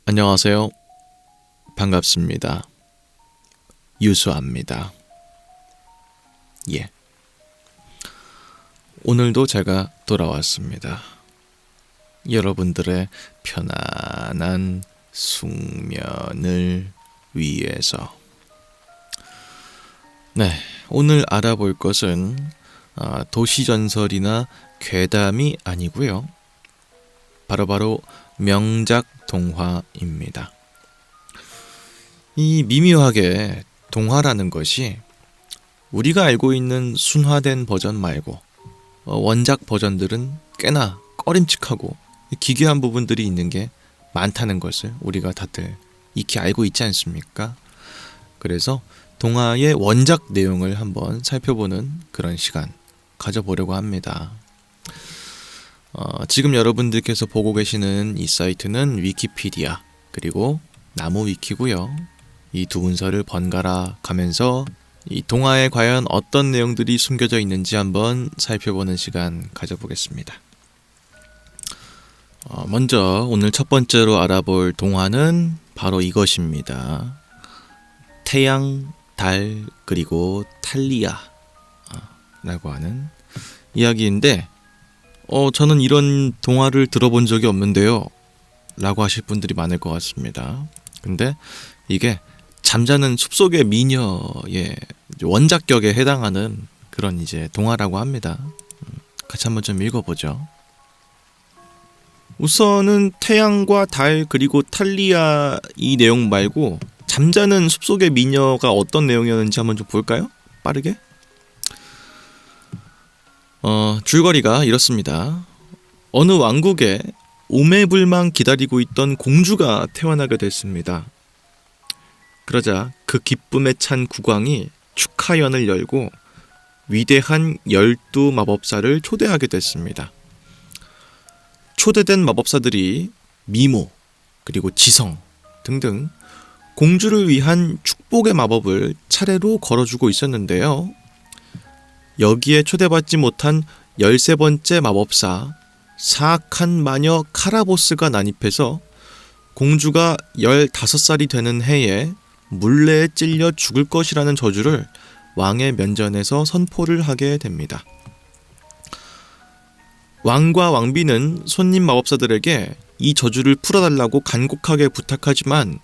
안녕하세요. 반갑습니다. 유수아입니다. 예. 오늘도 제가 돌아왔습니다. 여러분들의 편안한 숙면을 위해서. 네, 오늘 알아볼 것은 도시전설이나 괴담이 아니고요. 바로 명작 동화입니다. 이 미묘하게 동화라는 것이 우리가 알고 있는 순화된 버전 말고 원작 버전들은 꽤나 꺼림칙하고 기괴한 부분들이 있는 게 많다는 것을 우리가 다들 익히 알고 있지 않습니까? 그래서 동화의 원작 내용을 한번 살펴보는 그런 시간 가져보려고 합니다. 지금 여러분들께서 보고 계시는 이 사이트는 위키피디아 그리고 나무위키고요. 이 두 문서를 번갈아 가면서 이 동화에 과연 어떤 내용들이 숨겨져 있는지 한번 살펴보는 시간 가져보겠습니다. 먼저 오늘 첫 번째로 알아볼 동화는 바로 이것입니다. 태양, 달, 그리고 탈리아 라고 하는 이야기인데 저는 이런 동화를 들어본 적이 없는데요 라고 하실 분들이 많을 것 같습니다. 근데 이게 잠자는 숲속의 미녀의 원작격에 해당하는 그런 이제 동화라고 합니다. 같이 한번 좀 읽어보죠. 우선은 태양과 달 그리고 탈리아 이 내용 말고 잠자는 숲속의 미녀가 어떤 내용이었는지 한번 좀 볼까요? 빠르게. 줄거리가 이렇습니다. 어느 왕국에 오매불망 기다리고 있던 공주가 태어나게 됐습니다. 그러자 그 기쁨에 찬 국왕이 축하연을 열고 위대한 12마법사를 초대하게 됐습니다. 초대된 마법사들이 미모, 그리고 지성 등등 공주를 위한 축복의 마법을 차례로 걸어주고 있었는데요. 여기에 초대받지 못한 13번째 마법사 사악한 마녀 카라보스가 난입해서 공주가 15살이 되는 해에 물레에 찔려 죽을 것이라는 저주를 왕의 면전에서 선포를 하게 됩니다. 왕과 왕비는 손님 마법사들에게 이 저주를 풀어달라고 간곡하게 부탁하지만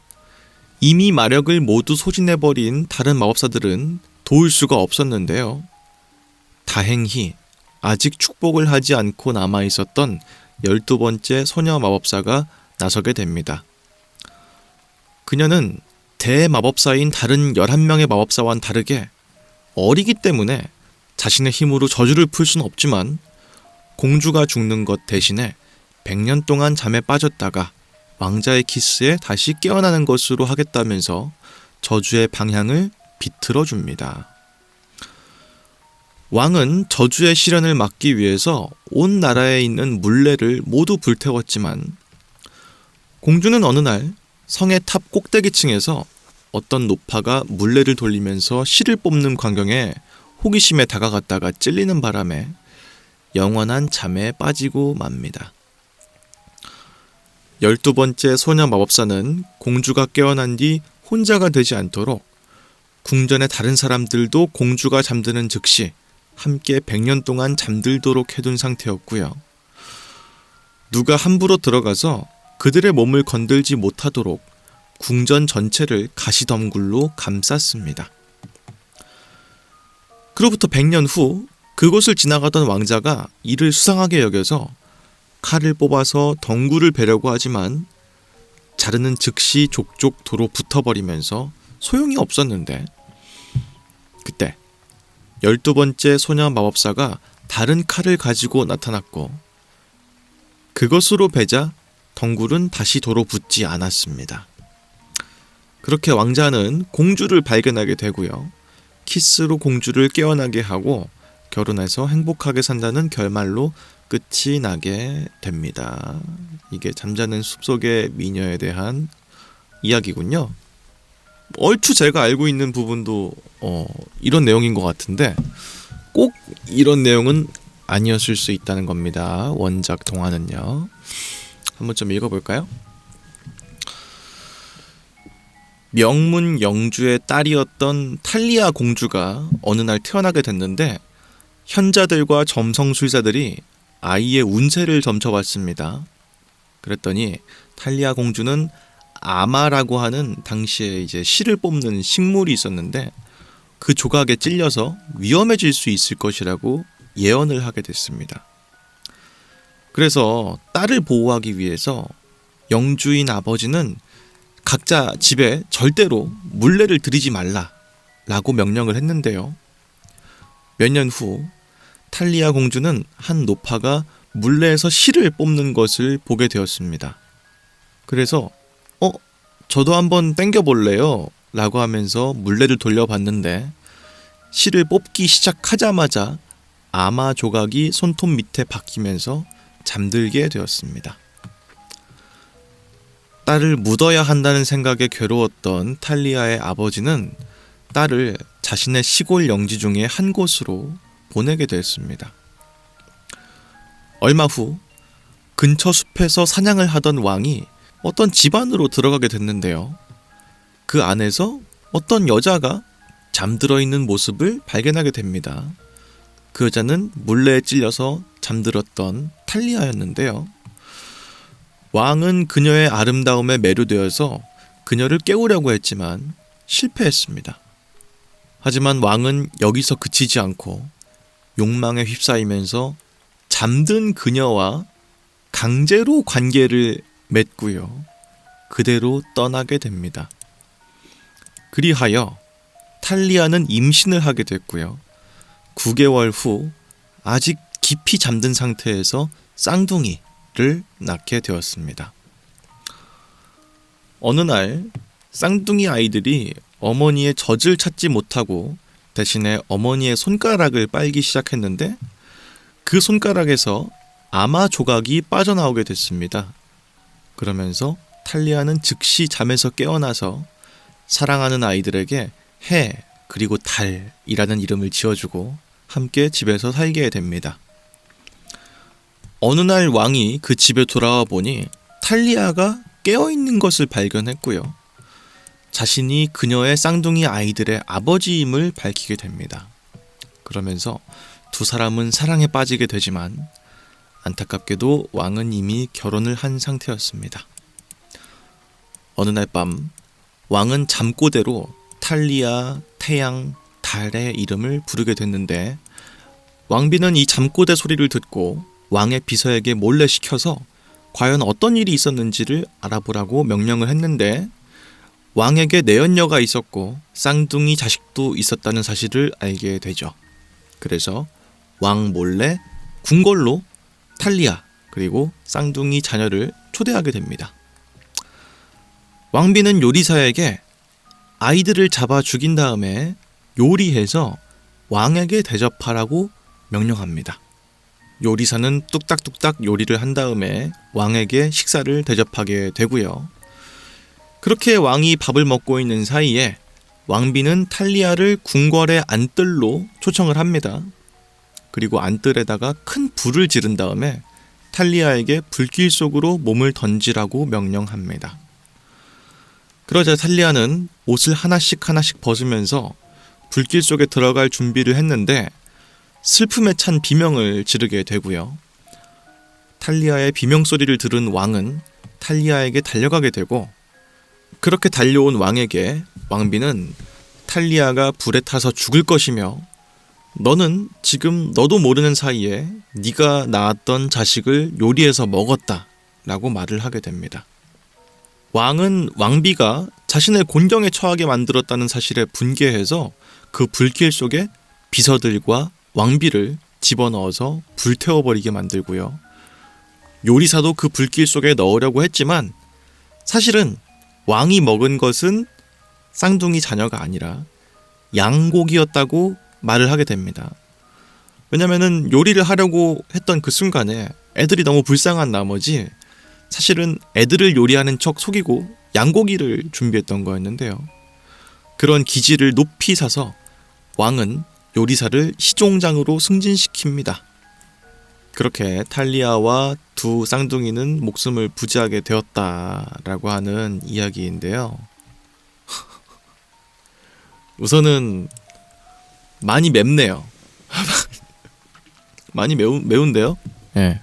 이미 마력을 모두 소진해버린 다른 마법사들은 도울 수가 없었는데요. 다행히 아직 축복을 하지 않고 남아있었던 12번째 소녀 마법사가 나서게 됩니다. 그녀는 대마법사인 다른 11명의 마법사와는 다르게 어리기 때문에 자신의 힘으로 저주를 풀 수는 없지만 공주가 죽는 것 대신에 100년 동안 잠에 빠졌다가 왕자의 키스에 다시 깨어나는 것으로 하겠다면서 저주의 방향을 비틀어 줍니다. 왕은 저주의 실현을 막기 위해서 온 나라에 있는 물레를 모두 불태웠지만 공주는 어느 날 성의 탑 꼭대기층에서 어떤 노파가 물레를 돌리면서 실을 뽑는 광경에 호기심에 다가갔다가 찔리는 바람에 영원한 잠에 빠지고 맙니다. 12번째 소녀 마법사는 공주가 깨어난 뒤 혼자가 되지 않도록 궁전의 다른 사람들도 공주가 잠드는 즉시 함께 100년 동안 잠들도록 해둔 상태였고요. 누가 함부로 들어가서 그들의 몸을 건들지 못하도록 궁전 전체를 가시덤굴로 감쌌습니다. 그로부터 100년 후 그곳을 지나가던 왕자가 이를 수상하게 여겨서 칼을 뽑아서 덩굴을 베려고 하지만 자르는 즉시 족족 도로 붙어버리면서 소용이 없었는데 그때 12번째 소녀 마법사가 다른 칼을 가지고 나타났고 그것으로 베자 덩굴은 다시 도로 붙지 않았습니다. 그렇게 왕자는 공주를 발견하게 되고요. 키스로 공주를 깨어나게 하고 결혼해서 행복하게 산다는 결말로 끝이 나게 됩니다. 이게 잠자는 숲속의 미녀에 대한 이야기군요. 얼추 제가 알고 있는 부분도 이런 내용인 것 같은데 꼭 이런 내용은 아니었을 수 있다는 겁니다. 원작 동화는요. 한번 좀 읽어볼까요? 명문 영주의 딸이었던 탈리아 공주가 어느 날 태어나게 됐는데 현자들과 점성술사들이 아이의 운세를 점쳐봤습니다. 그랬더니 탈리아 공주는 아마라고 하는 당시에 이제 실을 뽑는 식물이 있었는데 그 조각에 찔려서 위험해질 수 있을 것이라고 예언을 하게 됐습니다. 그래서 딸을 보호하기 위해서 영주인 아버지는 각자 집에 절대로 물레를 들이지 말라라고 명령을 했는데요. 몇 년 후 탈리아 공주는 한 노파가 물레에서 실을 뽑는 것을 보게 되었습니다. 그래서 저도 한번 땡겨볼래요 라고 하면서 물레를 돌려봤는데 실을 뽑기 시작하자마자 아마 조각이 손톱 밑에 박히면서 잠들게 되었습니다. 딸을 묻어야 한다는 생각에 괴로웠던 탈리아의 아버지는 딸을 자신의 시골 영지 중에 한 곳으로 보내게 되었습니다. 얼마 후 근처 숲에서 사냥을 하던 왕이 어떤 집 안으로 들어가게 됐는데요. 그 안에서 어떤 여자가 잠들어 있는 모습을 발견하게 됩니다. 그 여자는 물레에 찔려서 잠들었던 탈리아였는데요. 왕은 그녀의 아름다움에 매료되어서 그녀를 깨우려고 했지만 실패했습니다. 하지만 왕은 여기서 그치지 않고 욕망에 휩싸이면서 잠든 그녀와 강제로 관계를 맺고요. 그대로 떠나게 됩니다. 그리하여 탈리아는 임신을 하게 됐고요. 9개월 후 아직 깊이 잠든 상태에서 쌍둥이를 낳게 되었습니다. 어느 날 쌍둥이 아이들이 어머니의 젖을 찾지 못하고 대신에 어머니의 손가락을 빨기 시작했는데 그 손가락에서 아마 조각이 빠져나오게 됐습니다. 그러면서 탈리아는 즉시 잠에서 깨어나서 사랑하는 아이들에게 해 그리고 달이라는 이름을 지어주고 함께 집에서 살게 됩니다. 어느 날 왕이 그 집에 돌아와 보니 탈리아가 깨어있는 것을 발견했고요. 자신이 그녀의 쌍둥이 아이들의 아버지임을 밝히게 됩니다. 그러면서 두 사람은 사랑에 빠지게 되지만 안타깝게도 왕은 이미 결혼을 한 상태였습니다. 어느 날 밤 왕은 잠꼬대로 탈리아, 태양, 달의 이름을 부르게 됐는데 왕비는 이 잠꼬대 소리를 듣고 왕의 비서에게 몰래 시켜서 과연 어떤 일이 있었는지를 알아보라고 명령을 했는데 왕에게 내연녀가 있었고 쌍둥이 자식도 있었다는 사실을 알게 되죠. 그래서 왕 몰래 궁궐로 탈리아 그리고 쌍둥이 자녀를 초대하게 됩니다. 왕비는 요리사에게 아이들을 잡아 죽인 다음에 요리해서 왕에게 대접하라고 명령합니다. 요리사는 뚝딱뚝딱 요리를 한 다음에 왕에게 식사를 대접하게 되고요. 그렇게 왕이 밥을 먹고 있는 사이에 왕비는 탈리아를 궁궐의 안뜰로 초청을 합니다. 그리고 안뜰에다가 큰 불을 지른 다음에 탈리아에게 불길 속으로 몸을 던지라고 명령합니다. 그러자 탈리아는 옷을 하나씩 벗으면서 불길 속에 들어갈 준비를 했는데 슬픔에 찬 비명을 지르게 되고요. 탈리아의 비명소리를 들은 왕은 탈리아에게 달려가게 되고 그렇게 달려온 왕에게 왕비는 탈리아가 불에 타서 죽을 것이며 너는 지금 너도 모르는 사이에 네가 낳았던 자식을 요리해서 먹었다 라고 말을 하게 됩니다. 왕은 왕비가 자신을 곤경에 처하게 만들었다는 사실에 분개해서 그 불길 속에 비서들과 왕비를 집어넣어서 불태워버리게 만들고요. 요리사도 그 불길 속에 넣으려고 했지만 사실은 왕이 먹은 것은 쌍둥이 자녀가 아니라 양고기였다고 말을 하게 됩니다. 왜냐면은 요리를 하려고 했던 그 순간에 애들이 너무 불쌍한 나머지 사실은 애들을 요리하는 척 속이고 양고기를 준비했던 거였는데요. 그런 기지를 높이 사서 왕은 요리사를 시종장으로 승진시킵니다. 그렇게 탈리아와 두 쌍둥이는 목숨을 부지하게 되었다라고 하는 이야기인데요. 우선은 많이 맵네요. 많이 매운데요? 예.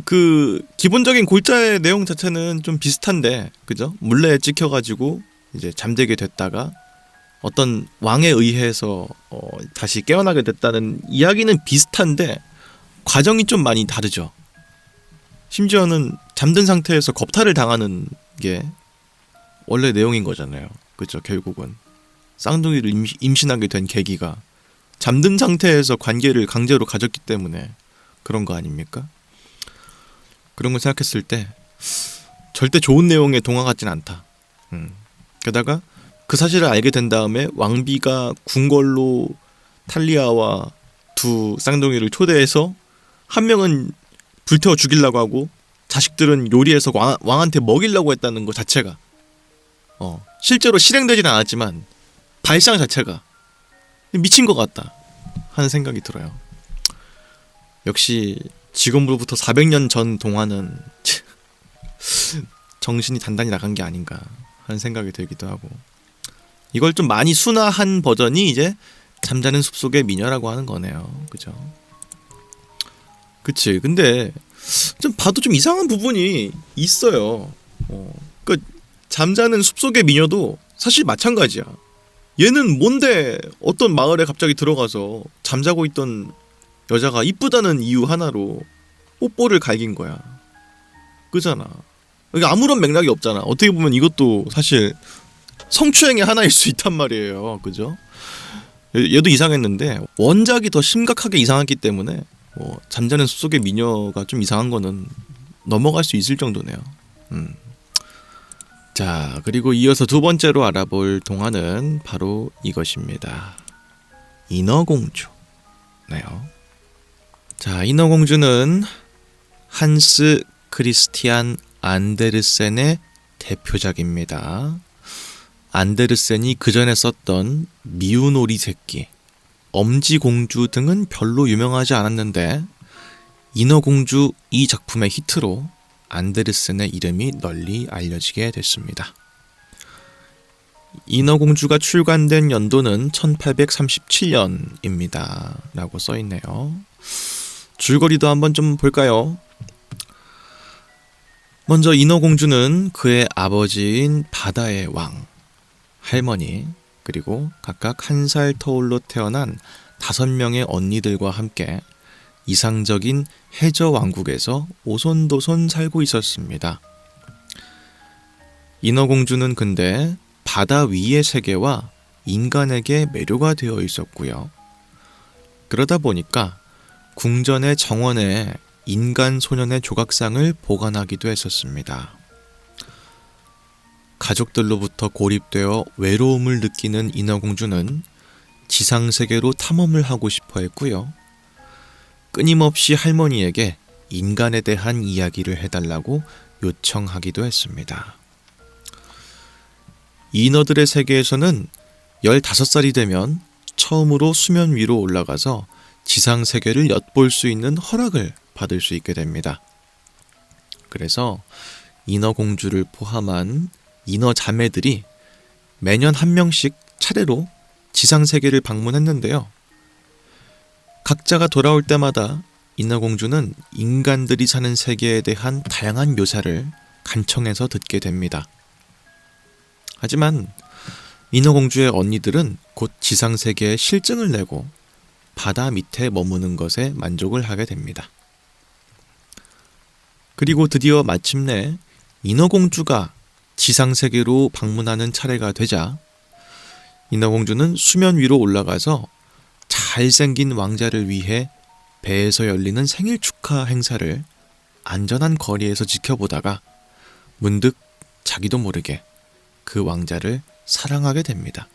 그 기본적인 골자의 내용 자체는 좀 비슷한데, 그죠? 물레에 찍혀가지고 이제 잠들게 됐다가 어떤 왕에 의해서 다시 깨어나게 됐다는 이야기는 비슷한데 과정이 좀 많이 다르죠. 심지어는 잠든 상태에서 겁탈을 당하는 게 원래 내용인 거잖아요. 그죠? 결국은 쌍둥이를 임신하게 된 계기가 잠든 상태에서 관계를 강제로 가졌기 때문에 그런 거 아닙니까? 그런 걸 생각했을 때 절대 좋은 내용의 동화 같진 않다. 게다가 그 사실을 알게 된 다음에 왕비가 궁궐로 탈리아와 두 쌍둥이를 초대해서 한 명은 불태워 죽이려고 하고 자식들은 요리해서 왕한테 먹이려고 했다는 것 자체가 실제로 실행되지는 않았지만 발상 자체가 미친 것 같다 하는 생각이 들어요. 역시 지금으로부터 400년 전 동화는 정신이 단단히 나간 게 아닌가 하는 생각이 들기도 하고, 이걸 좀 많이 순화한 버전이 이제 잠자는 숲속의 미녀라고 하는 거네요. 그죠? 그치. 근데 좀 봐도 좀 이상한 부분이 있어요. 그 잠자는 숲속의 미녀도 사실 마찬가지야. 얘는 뭔데 어떤 마을에 갑자기 들어가서 잠자고 있던 여자가 이쁘다는 이유 하나로 뽀뽀를 갈긴 거야. 그잖아. 이게 아무런 맥락이 없잖아. 어떻게 보면 이것도 사실 성추행의 하나일 수 있단 말이에요. 그죠? 얘도 이상했는데 원작이 더 심각하게 이상했기 때문에 잠자는 숲속의 미녀가 좀 이상한 거는 넘어갈 수 있을 정도네요. 자, 그리고 이어서 두 번째로 알아볼 동화는 바로 이것입니다. 인어공주. 네요. 자, 인어공주는 한스 크리스티안 안데르센의 대표작입니다. 안데르센이 그 전에 썼던 미운 오리 새끼, 엄지공주 등은 별로 유명하지 않았는데 인어공주 이 작품의 히트로 안데르센의 이름이 널리 알려지게 됐습니다. 인어공주가 출간된 연도는 1837년입니다. 라고 써있네요. 줄거리도 한번 좀 볼까요? 먼저 인어공주는 그의 아버지인 바다의 왕, 할머니, 그리고 각각 1살 터울로 태어난 5명의 언니들과 함께 이상적인 해저 왕국에서 오손도손 살고 있었습니다. 인어공주는 근데 바다 위의 세계와 인간에게 매료가 되어 있었고요. 그러다 보니까 궁전의 정원에 인간 소년의 조각상을 보관하기도 했었습니다. 가족들로부터 고립되어 외로움을 느끼는 인어공주는 지상세계로 탐험을 하고 싶어 했고요. 끊임없이 할머니에게 인간에 대한 이야기를 해달라고 요청하기도 했습니다. 인어들의 세계에서는 15살이 되면 처음으로 수면 위로 올라가서 지상세계를 엿볼 수 있는 허락을 받을 수 있게 됩니다. 그래서 인어공주를 포함한 인어 자매들이 매년 한 명씩 차례로 지상세계를 방문했는데요. 각자가 돌아올 때마다 인어공주는 인간들이 사는 세계에 대한 다양한 묘사를 간청해서 듣게 됩니다. 하지만 인어공주의 언니들은 곧 지상세계에 실증을 내고 바다 밑에 머무는 것에 만족을 하게 됩니다. 그리고 드디어 마침내 인어공주가 지상세계로 방문하는 차례가 되자 인어공주는 수면 위로 올라가서 잘생긴 왕자를 위해 배에서 열리는 생일 축하 행사를 안전한 거리에서 지켜보다가 문득 자기도 모르게 그 왕자를 사랑하게 됩니다.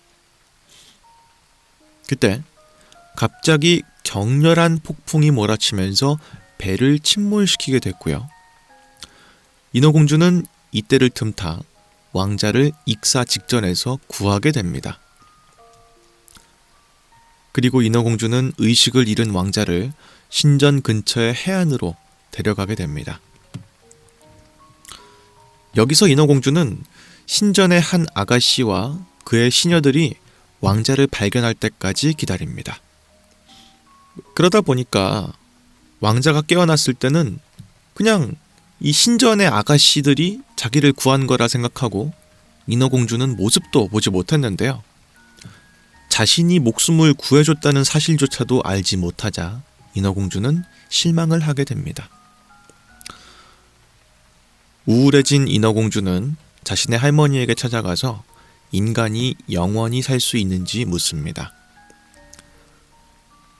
그때 갑자기 격렬한 폭풍이 몰아치면서 배를 침몰시키게 됐고요. 인어공주는 이때를 틈타 왕자를 익사 직전에서 구하게 됩니다. 그리고 인어공주는 의식을 잃은 왕자를 신전 근처의 해안으로 데려가게 됩니다. 여기서 인어공주는 신전의 한 아가씨와 그의 시녀들이 왕자를 발견할 때까지 기다립니다. 그러다 보니까 왕자가 깨어났을 때는 그냥 이 신전의 아가씨들이 자기를 구한 거라 생각하고 인어공주는 모습도 보지 못했는데요. 자신이 목숨을 구해줬다는 사실조차도 알지 못하자 인어공주는 실망을 하게 됩니다. 우울해진 인어공주는 자신의 할머니에게 찾아가서 인간이 영원히 살 수 있는지 묻습니다.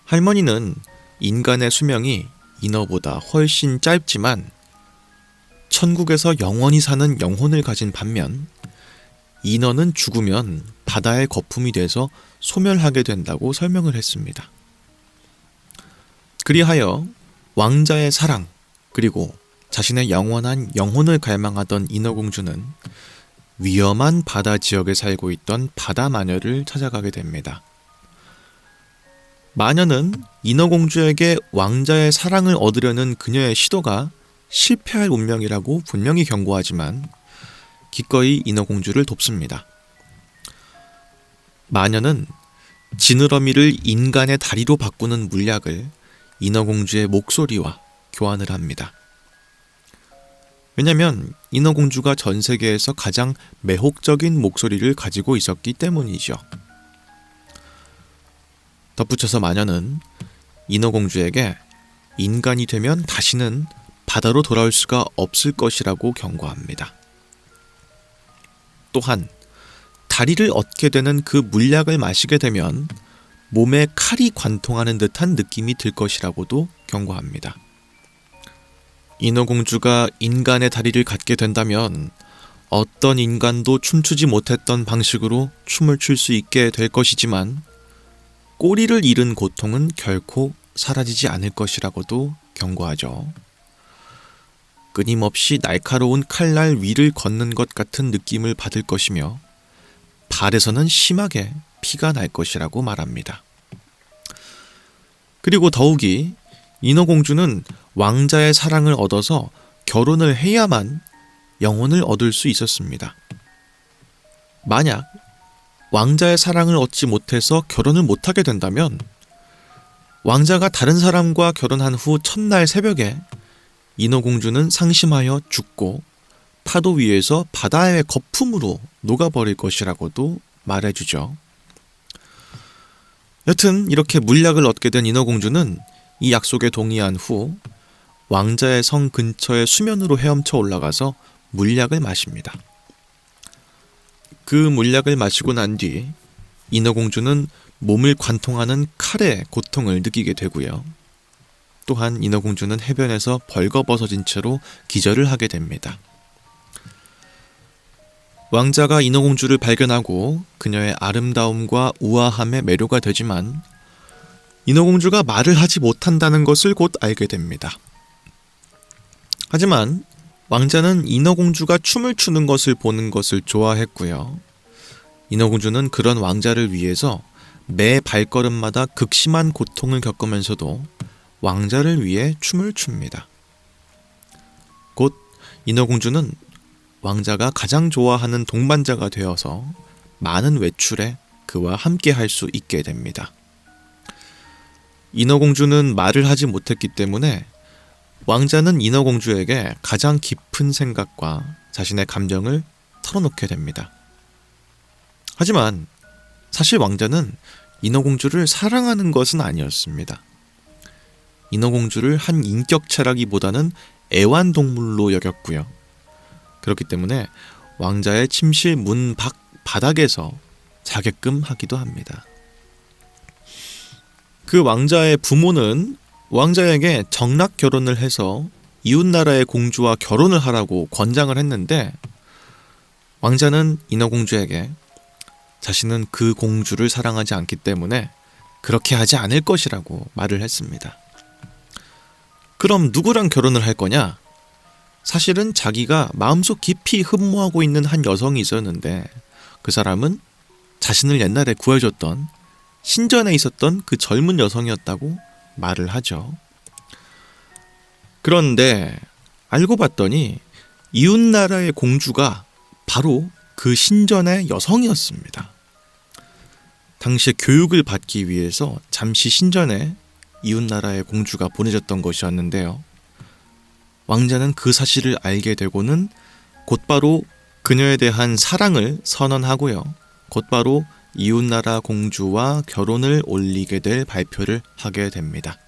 할머니는 인간의 수명이 인어보다 훨씬 짧지만 천국에서 영원히 사는 영혼을 가진 반면 인어는 죽으면 바다의 거품이 돼서 소멸하게 된다고 설명을 했습니다. 그리하여 왕자의 사랑 그리고 자신의 영원한 영혼을 갈망하던 인어공주는 위험한 바다 지역에 살고 있던 바다 마녀를 찾아가게 됩니다. 마녀는 인어공주에게 왕자의 사랑을 얻으려는 그녀의 시도가 실패할 운명이라고 분명히 경고하지만 기꺼이 인어공주를 돕습니다. 마녀는 지느러미를 인간의 다리로 바꾸는 물약을 인어공주의 목소리와 교환을 합니다. 왜냐하면 인어공주가 전 세계에서 가장 매혹적인 목소리를 가지고 있었기 때문이죠. 덧붙여서 마녀는 인어공주에게 인간이 되면 다시는 바다로 돌아올 수가 없을 것이라고 경고합니다. 또한 다리를 얻게 되는 그 물약을 마시게 되면 몸에 칼이 관통하는 듯한 느낌이 들 것이라고도 경고합니다. 인어공주가 인간의 다리를 갖게 된다면 어떤 인간도 춤추지 못했던 방식으로 춤을 출 수 있게 될 것이지만 꼬리를 잃은 고통은 결코 사라지지 않을 것이라고도 경고하죠. 끊임없이 날카로운 칼날 위를 걷는 것 같은 느낌을 받을 것이며 발에서는 심하게 피가 날 것이라고 말합니다. 그리고 더욱이 인어공주는 왕자의 사랑을 얻어서 결혼을 해야만 영혼을 얻을 수 있었습니다. 만약 왕자의 사랑을 얻지 못해서 결혼을 못하게 된다면 왕자가 다른 사람과 결혼한 후 첫날 새벽에 인어공주는 상심하여 죽고 파도 위에서 바다의 거품으로 녹아버릴 것이라고도 말해주죠. 여튼 이렇게 물약을 얻게 된 인어공주는 이 약속에 동의한 후 왕자의 성 근처의 수면으로 헤엄쳐 올라가서 물약을 마십니다. 그 물약을 마시고 난 뒤 인어공주는 몸을 관통하는 칼의 고통을 느끼게 되고요. 또한 인어공주는 해변에서 벌거벗어진 채로 기절을 하게 됩니다. 왕자가 인어공주를 발견하고 그녀의 아름다움과 우아함에 매료가 되지만 인어공주가 말을 하지 못한다는 것을 곧 알게 됩니다. 하지만 왕자는 인어공주가 춤을 추는 것을 보는 것을 좋아했고요. 인어공주는 그런 왕자를 위해서 매 발걸음마다 극심한 고통을 겪으면서도 왕자를 위해 춤을 춥니다. 곧 인어공주는 왕자가 가장 좋아하는 동반자가 되어서 많은 외출에 그와 함께 할 수 있게 됩니다. 인어공주는 말을 하지 못했기 때문에 왕자는 인어공주에게 가장 깊은 생각과 자신의 감정을 털어놓게 됩니다. 하지만 사실 왕자는 인어공주를 사랑하는 것은 아니었습니다. 인어공주를 한 인격체라기보다는 애완동물로 여겼고요. 그렇기 때문에 왕자의 침실 문 밖 바닥에서 자게끔 하기도 합니다. 그 왕자의 부모는 왕자에게 정락 결혼을 해서 이웃나라의 공주와 결혼을 하라고 권장을 했는데 왕자는 인어공주에게 자신은 그 공주를 사랑하지 않기 때문에 그렇게 하지 않을 것이라고 말을 했습니다. 그럼 누구랑 결혼을 할 거냐? 사실은 자기가 마음속 깊이 흠모하고 있는 한 여성이 있었는데 그 사람은 자신을 옛날에 구해줬던 신전에 있었던 그 젊은 여성이었다고 말을 하죠. 그런데 알고 봤더니 이웃나라의 공주가 바로 그 신전의 여성이었습니다. 당시에 교육을 받기 위해서 잠시 신전에 이웃나라의 공주가 보내졌던 것이었는데요. 왕자는 그 사실을 알게 되고는 곧바로 그녀에 대한 사랑을 선언하고요. 곧바로 이웃나라 공주와 결혼을 올리게 될 발표를 하게 됩니다.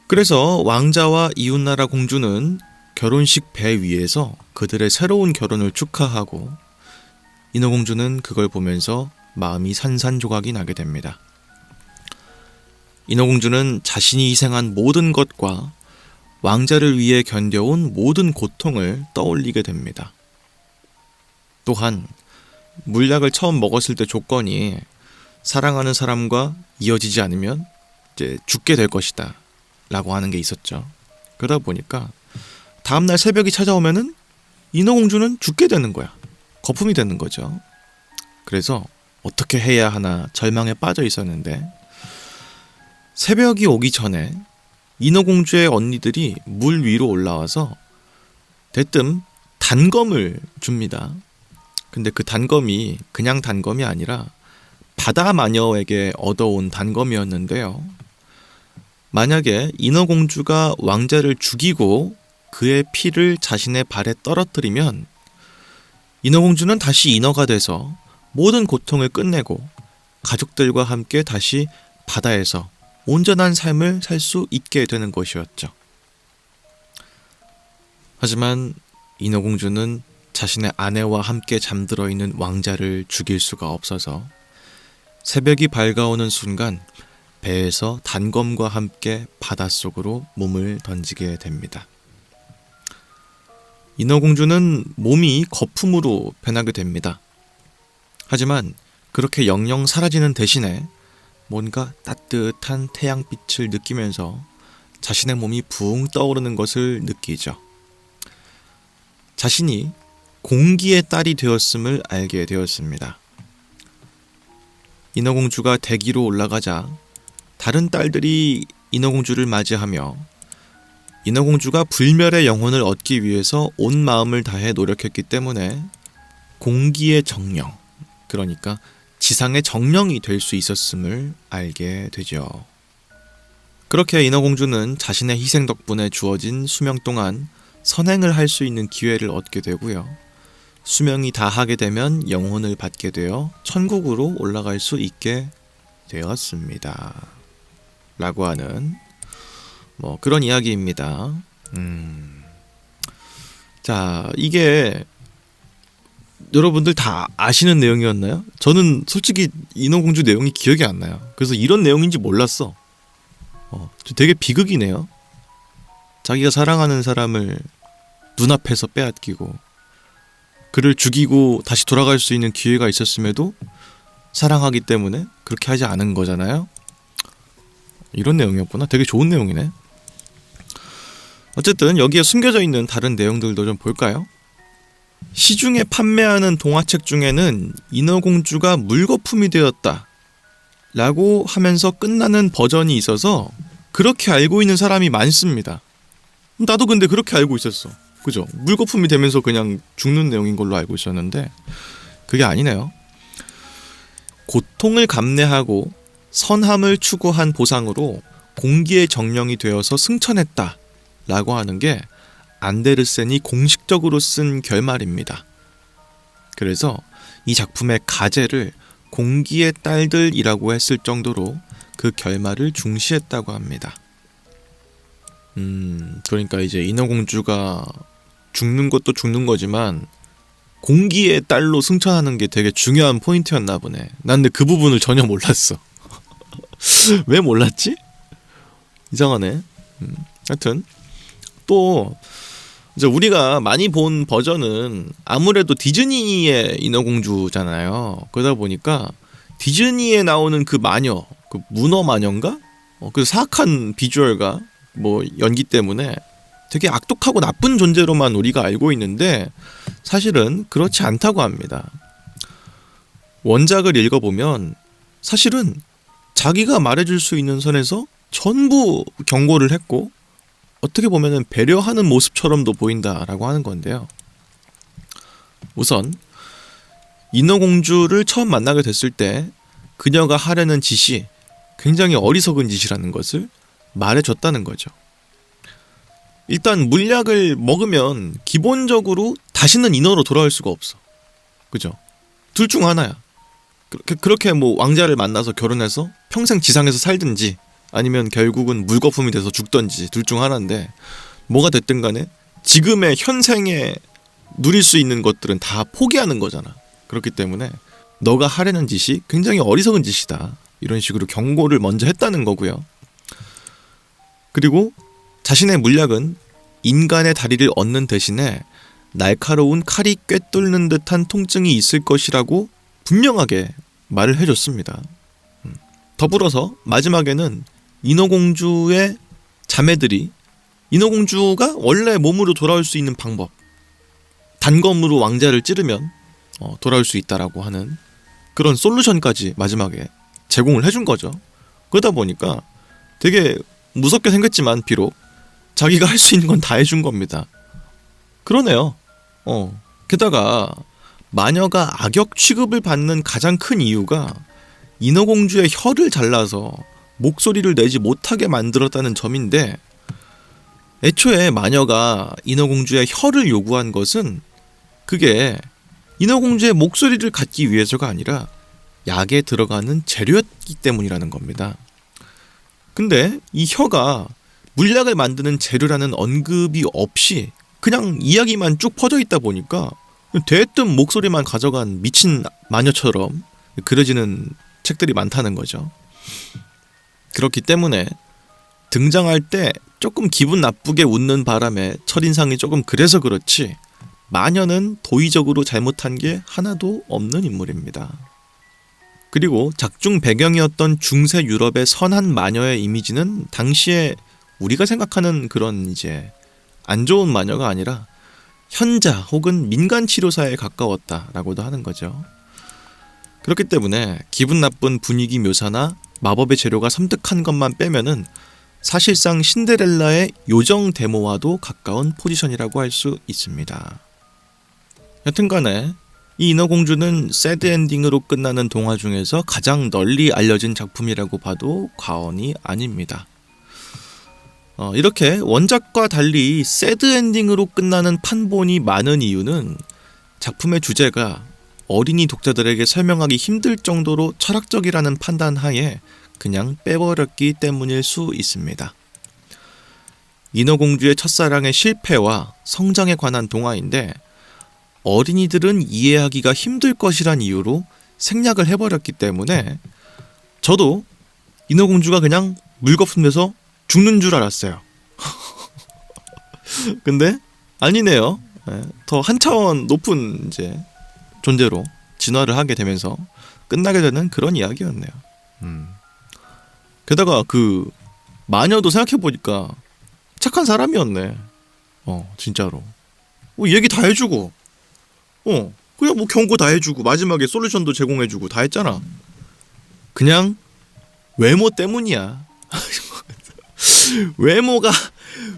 그래서 왕자와 이웃나라 공주는 결혼식 배 위에서 그들의 새로운 결혼을 축하하고 인어공주는 그걸 보면서 마음이 산산조각이 나게 됩니다. 인어공주는 자신이 희생한 모든 것과 왕자를 위해 견뎌온 모든 고통을 떠올리게 됩니다. 또한 물약을 처음 먹었을 때 조건이 사랑하는 사람과 이어지지 않으면 이제 죽게 될 것이다 라고 하는 게 있었죠. 그러다 보니까 다음날 새벽이 찾아오면은 인어공주는 죽게 되는 거야. 거품이 되는 거죠. 그래서 어떻게 해야 하나 절망에 빠져 있었는데 새벽이 오기 전에 인어공주의 언니들이 물 위로 올라와서 대뜸 단검을 줍니다. 근데 그 단검이 그냥 단검이 아니라 바다 마녀에게 얻어온 단검이었는데요. 만약에 인어공주가 왕자를 죽이고 그의 피를 자신의 발에 떨어뜨리면 인어공주는 다시 인어가 돼서 모든 고통을 끝내고 가족들과 함께 다시 바다에서 온전한 삶을 살 수 있게 되는 것이었죠. 하지만 인어공주는 자신의 아내와 함께 잠들어 있는 왕자를 죽일 수가 없어서 새벽이 밝아오는 순간 배에서 단검과 함께 바닷속으로 몸을 던지게 됩니다. 인어공주는 몸이 거품으로 변하게 됩니다. 하지만 그렇게 영영 사라지는 대신에 뭔가 따뜻한 태양빛을 느끼면서 자신의 몸이 붕 떠오르는 것을 느끼죠. 자신이 공기의 딸이 되었음을 알게 되었습니다. 인어공주가 대기로 올라가자 다른 딸들이 인어공주를 맞이하며 인어공주가 불멸의 영혼을 얻기 위해서 온 마음을 다해 노력했기 때문에 공기의 정령, 그러니까 지상의 정령이 될 수 있었음을 알게 되죠. 그렇게 인어공주는 자신의 희생 덕분에 주어진 수명 동안 선행을 할 수 있는 기회를 얻게 되고요. 수명이 다하게 되면 영혼을 받게 되어 천국으로 올라갈 수 있게 되었습니다. 라고 하는 그런 이야기입니다. 자, 이게 여러분들 다 아시는 내용이었나요? 저는 솔직히 인어공주 내용이 기억이 안 나요. 그래서 이런 내용인지 몰랐어. 되게 비극이네요. 자기가 사랑하는 사람을 눈앞에서 빼앗기고 그를 죽이고 다시 돌아갈 수 있는 기회가 있었음에도 사랑하기 때문에 그렇게 하지 않은 거잖아요. 이런 내용이었구나. 되게 좋은 내용이네. 어쨌든 여기에 숨겨져 있는 다른 내용들도 좀 볼까요? 시중에 판매하는 동화책 중에는 인어공주가 물거품이 되었다 라고 하면서 끝나는 버전이 있어서 그렇게 알고 있는 사람이 많습니다. 나도 근데 그렇게 알고 있었어. 그죠? 물거품이 되면서 그냥 죽는 내용인 걸로 알고 있었는데 그게 아니네요. 고통을 감내하고 선함을 추구한 보상으로 공기의 정령이 되어서 승천했다 라고 하는 게 안데르센이 공식적으로 쓴 결말입니다. 그래서 이 작품의 가제를 공기의 딸들이라고 했을 정도로 그 결말을 중시했다고 합니다. 그러니까 이제 인어공주가 죽는 것도 죽는 거지만 공기의 딸로 승천하는 게 되게 중요한 포인트였나 보네. 난 근데 그 부분을 전혀 몰랐어. 왜 몰랐지? 이상하네. 하여튼 또 이제 우리가 많이 본 버전은 아무래도 디즈니의 인어공주잖아요. 그러다 보니까 디즈니에 나오는 그 마녀, 그 문어 마녀인가? 그 사악한 비주얼과 연기 때문에 되게 악독하고 나쁜 존재로만 우리가 알고 있는데 사실은 그렇지 않다고 합니다. 원작을 읽어보면 사실은 자기가 말해줄 수 있는 선에서 전부 경고를 했고 어떻게 보면은 배려하는 모습처럼도 보인다라고 하는 건데요. 우선 인어공주를 처음 만나게 됐을 때 그녀가 하려는 짓이 굉장히 어리석은 짓이라는 것을 말해줬다는 거죠. 일단 물약을 먹으면 기본적으로 다시는 인어로 돌아올 수가 없어. 그죠? 둘 중 하나야. 그렇게 뭐 왕자를 만나서 결혼해서 평생 지상에서 살든지 아니면 결국은 물거품이 돼서 죽든지 둘 중 하나인데, 뭐가 됐든 간에 지금의 현생에 누릴 수 있는 것들은 다 포기하는 거잖아. 그렇기 때문에 너가 하려는 짓이 굉장히 어리석은 짓이다, 이런 식으로 경고를 먼저 했다는 거고요. 그리고 자신의 물약은 인간의 다리를 얻는 대신에 날카로운 칼이 꿰뚫는 듯한 통증이 있을 것이라고 분명하게 말을 해줬습니다. 더불어서 마지막에는 인어공주의 자매들이 인어공주가 원래 몸으로 돌아올 수 있는 방법, 단검으로 왕자를 찌르면 돌아올 수 있다라고 하는 그런 솔루션까지 마지막에 제공을 해준 거죠. 그러다 보니까 되게 무섭게 생겼지만 비록 자기가 할 수 있는 건 다 해준 겁니다. 그러네요. 게다가 마녀가 악역 취급을 받는 가장 큰 이유가 인어공주의 혀를 잘라서 목소리를 내지 못하게 만들었다는 점인데, 애초에 마녀가 인어공주의 혀를 요구한 것은 그게 인어공주의 목소리를 갖기 위해서가 아니라 약에 들어가는 재료였기 때문이라는 겁니다. 근데 이 혀가 물약을 만드는 재료라는 언급이 없이 그냥 이야기만 쭉 퍼져 있다 보니까 대뜸 목소리만 가져간 미친 마녀처럼 그려지는 책들이 많다는 거죠. 그렇기 때문에 등장할 때 조금 기분 나쁘게 웃는 바람에 첫인상이 조금 그래서 그렇지, 마녀는 도의적으로 잘못한 게 하나도 없는 인물입니다. 그리고 작중 배경이었던 중세 유럽의 선한 마녀의 이미지는 당시에 우리가 생각하는 그런 이제 안 좋은 마녀가 아니라 현자 혹은 민간 치료사에 가까웠다라고도 하는 거죠. 그렇기 때문에 기분 나쁜 분위기 묘사나 마법의 재료가 섬뜩한 것만 빼면은 사실상 신데렐라의 요정 데모와도 가까운 포지션이라고 할 수 있습니다. 여튼간에 이 인어공주는 새드 엔딩으로 끝나는 동화 중에서 가장 널리 알려진 작품이라고 봐도 과언이 아닙니다. 이렇게 원작과 달리 새드 엔딩으로 끝나는 판본이 많은 이유는 작품의 주제가 어린이 독자들에게 설명하기 힘들 정도로 철학적이라는 판단 하에 그냥 빼버렸기 때문일 수 있습니다. 인어공주의 첫사랑의 실패와 성장에 관한 동화인데 어린이들은 이해하기가 힘들 것이란 이유로 생략을 해버렸기 때문에 저도 인어공주가 그냥 물거품돼서 죽는 줄 알았어요. 근데 아니네요. 더 한 차원 높은 이제 존재로 진화를 하게 되면서 끝나게 되는 그런 이야기였네요. 게다가 그 마녀도 생각해보니까 착한 사람이었네. 진짜로. 얘기 다 해주고, 그냥 뭐 경고 다 해주고, 마지막에 솔루션도 제공해주고 다 했잖아. 그냥 외모 때문이야.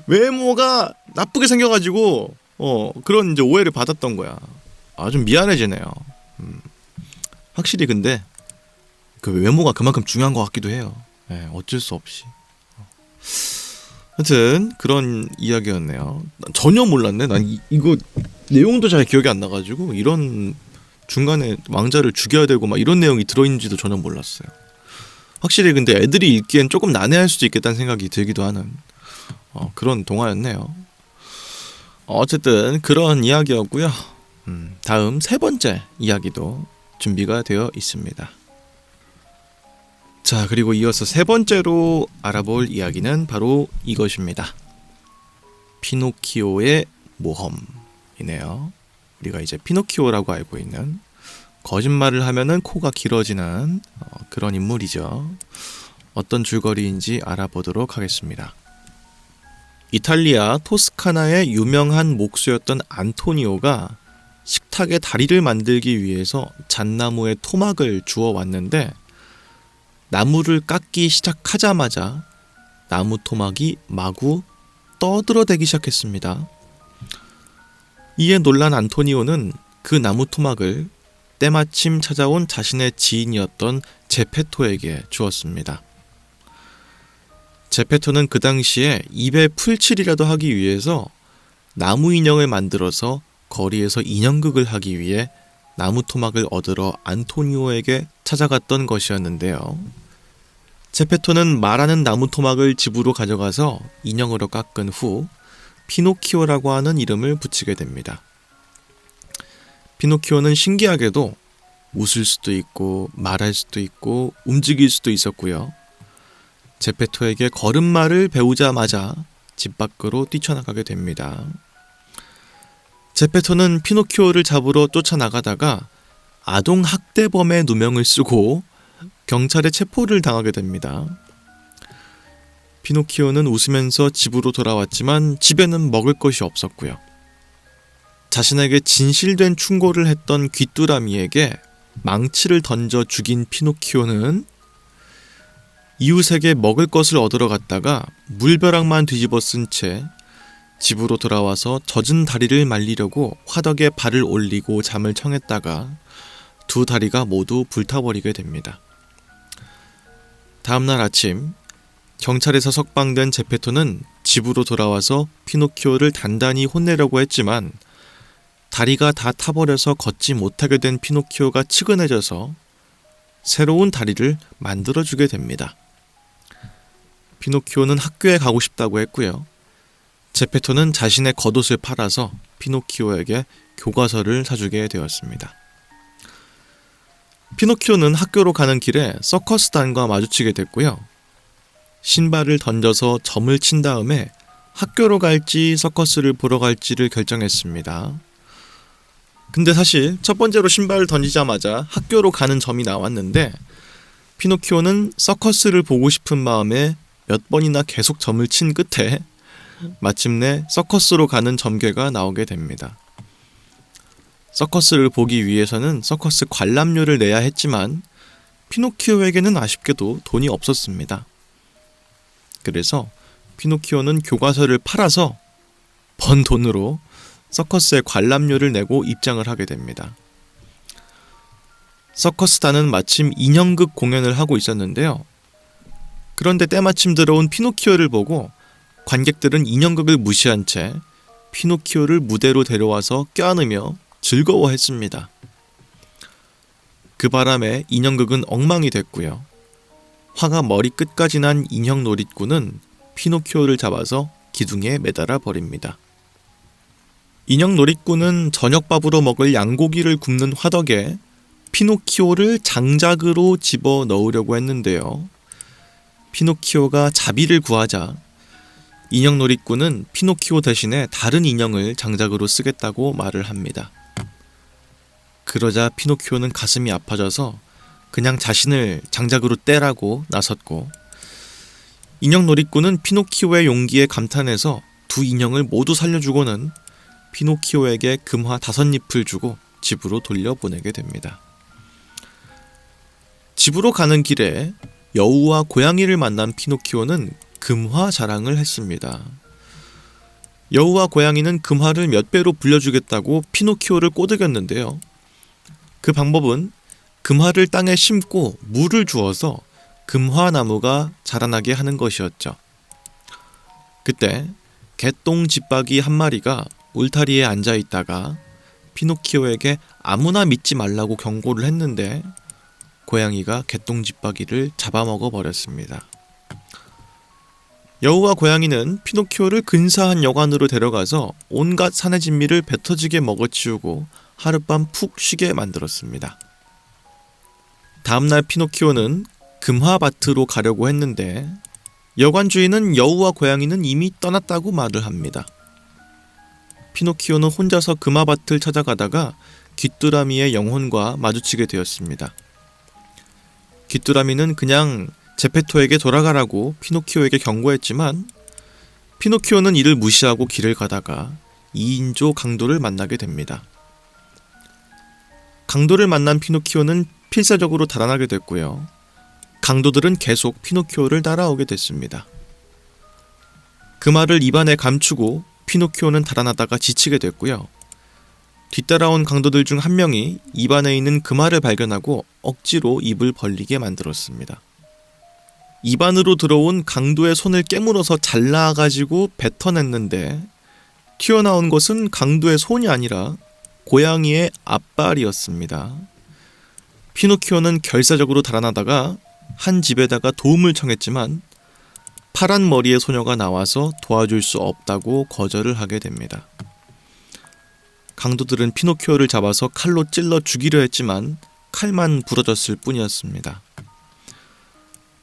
외모가 나쁘게 생겨가지고 그런 이제 오해를 받았던 거야. 좀 미안해지네요. 확실히 근데 그 외모가 그만큼 중요한 것 같기도 해요. 어쩔 수 없이. 하여튼 그런 이야기였네요. 난 전혀 몰랐네. 난 이거 내용도 잘 기억이 안 나가지고 이런 중간에 왕자를 죽여야 되고 막 이런 내용이 들어있는지도 전혀 몰랐어요. 확실히 근데 애들이 읽기엔 조금 난해할 수도 있겠다는 생각이 들기도 하는 그런 동화였네요. 어쨌든 그런 이야기였고요. 다음 세 번째 이야기도 준비가 되어 있습니다. 자, 그리고 이어서 세 번째로 알아볼 이야기는 바로 이것입니다. 피노키오의 모험이네요. 우리가 이제 피노키오라고 알고 있는 거짓말을 하면은 코가 길어지는 그런 인물이죠. 어떤 줄거리인지 알아보도록 하겠습니다. 이탈리아 토스카나의 유명한 목수였던 안토니오가 식탁에 다리를 만들기 위해서 잣나무에 토막을 주워 왔는데 나무를 깎기 시작하자마자 나무 토막이 마구 떠들어대기 시작했습니다. 이에 놀란 안토니오는 그 나무 토막을 때마침 찾아온 자신의 지인이었던 제페토에게 주었습니다. 제페토는 그 당시에 입에 풀칠이라도 하기 위해서 나무 인형을 만들어서 거리에서 인형극을 하기 위해 나무 토막을 얻으러 안토니오에게 찾아갔던 것이었는데요. 제페토는 말하는 나무 토막을 집으로 가져가서 인형으로 깎은 후 피노키오라고 하는 이름을 붙이게 됩니다. 피노키오는 신기하게도 웃을 수도 있고 말할 수도 있고 움직일 수도 있었고요. 제페토에게 걸음마를 배우자마자 집 밖으로 뛰쳐나가게 됩니다. 제페토는 피노키오를 잡으러 쫓아나가다가 아동 학대범의 누명을 쓰고 경찰에 체포를 당하게 됩니다. 피노키오는 웃으면서 집으로 돌아왔지만 집에는 먹을 것이 없었고요. 자신에게 진실된 충고를 했던 귀뚜라미에게 망치를 던져 죽인 피노키오는 이웃에게 먹을 것을 얻으러 갔다가 물벼락만 뒤집어 쓴 채 집으로 돌아와서 젖은 다리를 말리려고 화덕에 발을 올리고 잠을 청했다가 두 다리가 모두 불타버리게 됩니다. 다음날 아침 경찰에서 석방된 제페토는 집으로 돌아와서 피노키오를 단단히 혼내려고 했지만 다리가 다 타버려서 걷지 못하게 된 피노키오가 측은해져서 새로운 다리를 만들어주게 됩니다. 피노키오는 학교에 가고 싶다고 했고요. 제페토는 자신의 겉옷을 팔아서 피노키오에게 교과서를 사주게 되었습니다. 피노키오는 학교로 가는 길에 서커스단과 마주치게 됐고요. 신발을 던져서 점을 친 다음에 학교로 갈지 서커스를 보러 갈지를 결정했습니다. 근데 사실 첫 번째로 신발을 던지자마자 학교로 가는 점이 나왔는데 피노키오는 서커스를 보고 싶은 마음에 몇 번이나 계속 점을 친 끝에 마침내 서커스로 가는 점괘가 나오게 됩니다. 서커스를 보기 위해서는 서커스 관람료를 내야 했지만 피노키오에게는 아쉽게도 돈이 없었습니다. 그래서 피노키오는 교과서를 팔아서 번 돈으로 서커스의 관람료를 내고 입장을 하게 됩니다. 서커스단은 마침 인형극 공연을 하고 있었는데요. 그런데 때마침 들어온 피노키오를 보고 관객들은 인형극을 무시한 채 피노키오를 무대로 데려와서 껴안으며 즐거워했습니다. 그 바람에 인형극은 엉망이 됐고요. 화가 머리 끝까지 난 인형 놀이꾼은 피노키오를 잡아서 기둥에 매달아 버립니다. 인형 놀이꾼은 저녁밥으로 먹을 양고기를 굽는 화덕에 피노키오를 장작으로 집어 넣으려고 했는데요. 피노키오가 자비를 구하자 인형 놀이꾼은 피노키오 대신에 다른 인형을 장작으로 쓰겠다고 말을 합니다. 그러자 피노키오는 가슴이 아파져서 그냥 자신을 장작으로 떼라고 나섰고 인형 놀이꾼은 피노키오의 용기에 감탄해서 두 인형을 모두 살려주고는 피노키오에게 금화 5잎을 주고 집으로 돌려보내게 됩니다. 집으로 가는 길에 여우와 고양이를 만난 피노키오는 금화 자랑을 했습니다. 여우와 고양이는 금화를 몇 배로 불려주겠다고 피노키오를 꼬드겼는데요. 그 방법은 금화를 땅에 심고 물을 주어서 금화나무가 자라나게 하는 것이었죠. 그때 개똥집박이 한 마리가 울타리에 앉아있다가 피노키오에게 아무나 믿지 말라고 경고를 했는데 고양이가 개똥집박이를 잡아먹어 버렸습니다. 여우와 고양이는 피노키오를 근사한 여관으로 데려가서 온갖 산의 진미를 뱉어지게 먹어치우고 하룻밤 푹 쉬게 만들었습니다. 다음날 피노키오는 금화밭으로 가려고 했는데 여관 주인은 여우와 고양이는 이미 떠났다고 말을 합니다. 피노키오는 혼자서 금화밭을 찾아가다가 귀뚜라미의 영혼과 마주치게 되었습니다. 귀뚜라미는 그냥 제페토에게 돌아가라고 피노키오에게 경고했지만 피노키오는 이를 무시하고 길을 가다가 2인조 강도를 만나게 됩니다. 강도를 만난 피노키오는 필사적으로 달아나게 됐고요. 강도들은 계속 피노키오를 따라오게 됐습니다. 그 말을 입안에 감추고 피노키오는 달아나다가 지치게 됐고요. 뒤따라온 강도들 중 한 명이 입안에 있는 금화를 발견하고 억지로 입을 벌리게 만들었습니다. 입안으로 들어온 강도의 손을 깨물어서 잘라가지고 뱉어냈는데 튀어나온 것은 강도의 손이 아니라 고양이의 앞발이었습니다. 피노키오는 결사적으로 달아나다가 한 집에다가 도움을 청했지만 파란 머리의 소녀가 나와서 도와줄 수 없다고 거절을 하게 됩니다. 강도들은 피노키오를 잡아서 칼로 찔러 죽이려 했지만 칼만 부러졌을 뿐이었습니다.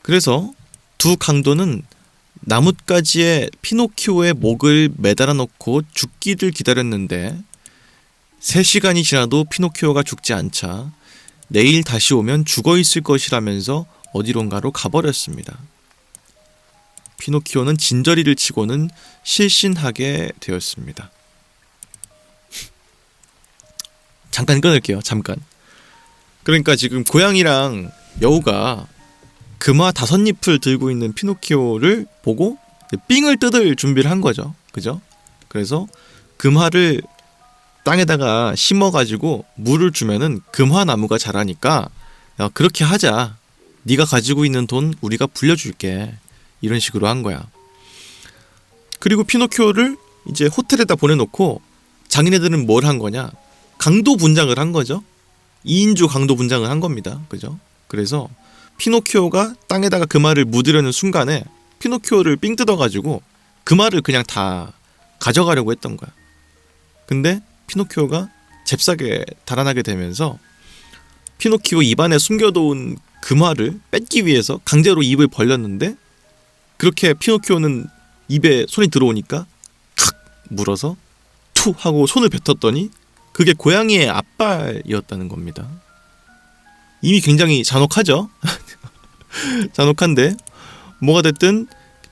그래서 두 강도는 나뭇가지에 피노키오의 목을 매달아 놓고 죽기를 기다렸는데 3시간이 지나도 피노키오가 죽지 않자 내일 다시 오면 죽어 있을 것이라면서 어디론가로 가버렸습니다. 피노키오는 진저리를 치고는 실신하게 되었습니다. 잠깐 끊을게요. 잠깐. 그러니까 지금 고양이랑 여우가 금화 5잎을 들고 있는 피노키오를 보고 삥을 뜯을 준비를 한 거죠. 그죠? 그래서 금화를 땅에다가 심어가지고 물을 주면은 금화나무가 자라니까 야, 그렇게 하자. 네가 가지고 있는 돈 우리가 불려줄게. 이런 식으로 한 거야. 그리고 피노키오를 이제 호텔에다 보내놓고 장인애들은 뭘 한 거냐? 강도 분장을 한 거죠. 2인조 강도 분장을 한 겁니다. 그죠? 그래서 피노키오가 땅에다가 금화를 묻으려는 순간에 피노키오를 삥 뜯어가지고 금화를 그냥 다 가져가려고 했던 거야. 근데 피노키오가 잽싸게 달아나게 되면서 피노키오 입안에 숨겨놓은 금화를 뺏기 위해서 강제로 입을 벌렸는데 그렇게 피노키오는 입에 손이 들어오니까 칵 물어서 투 하고 손을 뱉었더니 그게 고양이의 앞발이었다는 겁니다. 이미 굉장히 잔혹하죠? 잔혹한데 뭐가 됐든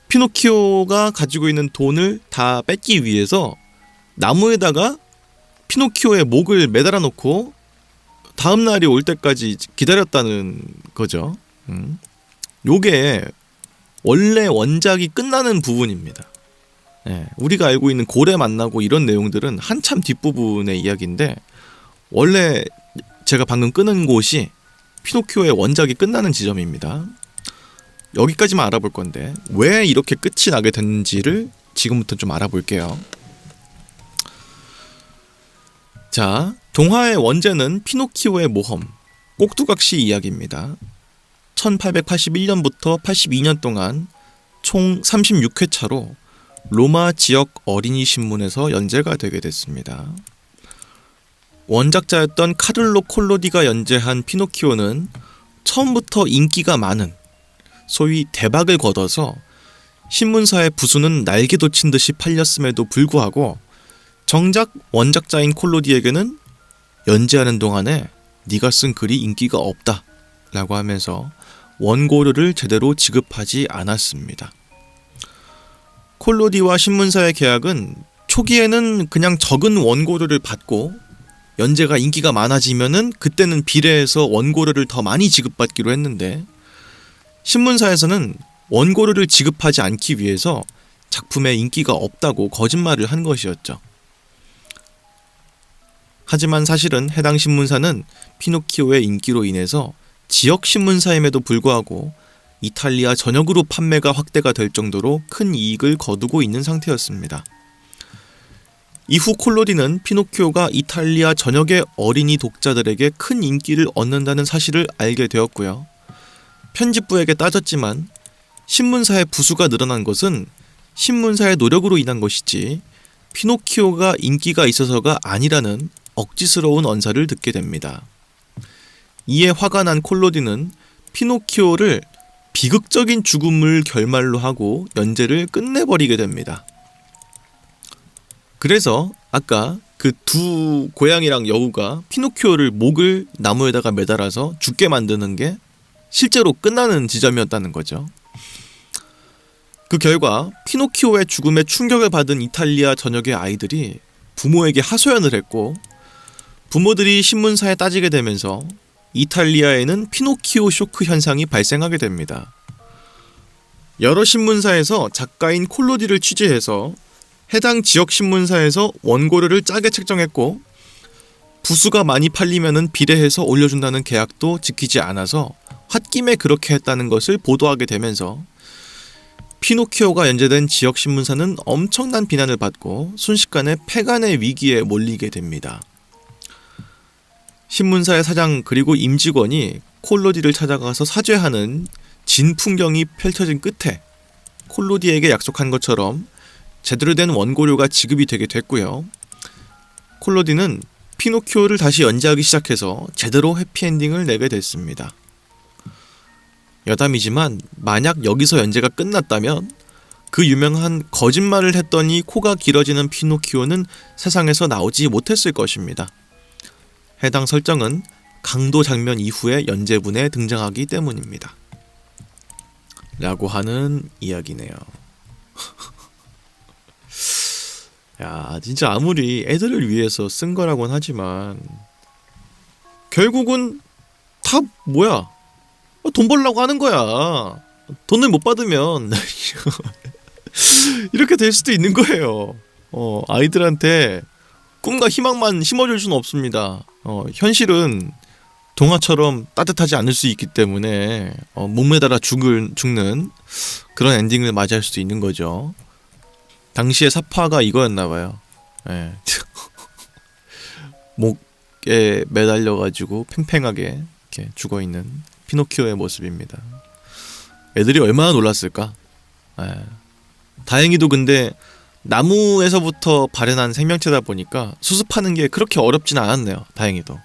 피노키오가 가지고 있는 돈을 다 뺏기 위해서 나무에다가 피노키오의 목을 매달아 놓고 다음 날이 올 때까지 기다렸다는 거죠. 요게 원래 원작이 끝나는 부분입니다. 예, 우리가 알고 있는 고래 만나고 이런 내용들은 한참 뒷부분의 이야기인데 원래 제가 방금 끊은 곳이 피노키오의 원작이 끝나는 지점입니다. 여기까지만 알아볼 건데 왜 이렇게 끝이 나게 됐는지를 지금부터 좀 알아볼게요. 자, 동화의 원제는 피노키오의 모험, 꼭두각시 이야기입니다. 1881년부터 82년 동안 총 36회차로 로마 지역 어린이 신문에서 연재가 되게 됐습니다. 원작자였던 카를로 콜로디가 연재한 피노키오는 처음부터 인기가 많은 소위 대박을 거둬서 신문사의 부수는 날개 돋친 듯이 팔렸음에도 불구하고 정작 원작자인 콜로디에게는 연재하는 동안에 네가 쓴 글이 인기가 없다 라고 하면서 원고료를 제대로 지급하지 않았습니다. 콜로디와 신문사의 계약은 초기에는 그냥 적은 원고료를 받고 연재가 인기가 많아지면은 그때는 비례해서 원고료를 더 많이 지급받기로 했는데 신문사에서는 원고료를 지급하지 않기 위해서 작품에 인기가 없다고 거짓말을 한 것이었죠. 하지만 사실은 해당 신문사는 피노키오의 인기로 인해서 지역 신문사임에도 불구하고 이탈리아 전역으로 판매가 확대가 될 정도로 큰 이익을 거두고 있는 상태였습니다. 이후 콜로디는 피노키오가 이탈리아 전역의 어린이 독자들에게 큰 인기를 얻는다는 사실을 알게 되었고요. 편집부에게 따졌지만 신문사의 부수가 늘어난 것은 신문사의 노력으로 인한 것이지 피노키오가 인기가 있어서가 아니라는 억지스러운 언사를 듣게 됩니다. 이에 화가 난 콜로디는 피노키오를 비극적인 죽음을 결말로 하고 연재를 끝내버리게 됩니다. 그래서 아까 그 두 고양이랑 여우가 피노키오를 목을 나무에다가 매달아서 죽게 만드는 게 실제로 끝나는 지점이었다는 거죠. 그 결과 피노키오의 죽음에 충격을 받은 이탈리아 전역의 아이들이 부모에게 하소연을 했고 부모들이 신문사에 따지게 되면서 이탈리아에는 피노키오 쇼크 현상이 발생하게 됩니다. 여러 신문사에서 작가인 콜로디를 취재해서 해당 지역 신문사에서 원고료를 짜게 책정했고 부수가 많이 팔리면은 비례해서 올려준다는 계약도 지키지 않아서 홧김에 그렇게 했다는 것을 보도하게 되면서 피노키오가 연재된 지역 신문사는 엄청난 비난을 받고 순식간에 폐간의 위기에 몰리게 됩니다. 신문사의 사장 그리고 임직원이 콜로디를 찾아가서 사죄하는 진풍경이 펼쳐진 끝에 콜로디에게 약속한 것처럼 제대로 된 원고료가 지급이 되게 됐고요. 콜로디는 피노키오를 다시 연재하기 시작해서 제대로 해피엔딩을 내게 됐습니다. 여담이지만 만약 여기서 연재가 끝났다면 그 유명한 거짓말을 했더니 코가 길어지는 피노키오는 세상에서 나오지 못했을 것입니다. 해당 설정은 강도 장면 이후에 연재분에 등장하기 때문입니다. 라고 하는 이야기네요. 야, 진짜 아무리 애들을 위해서 쓴 거라고는 하지만 결국은 다 뭐야? 돈 벌려고 하는 거야. 돈을 못 받으면 이렇게 될 수도 있는 거예요. 아이들한테 꿈과 희망만 심어줄 수는 없습니다. 현실은 동화처럼 따뜻하지 않을 수 있기 때문에 목매달아 죽는 그런 엔딩을 맞이할 수도 있는 거죠. 당시의 사파가 이거였나봐요. 예. 목에 매달려가지고 팽팽하게 이렇게 죽어있는 피노키오의 모습입니다. 애들이 얼마나 놀랐을까? 예. 다행히도 근데 나무에서부터 발현한 생명체다 보니까 수습하는 게 그렇게 어렵진 않았네요. 다행히도.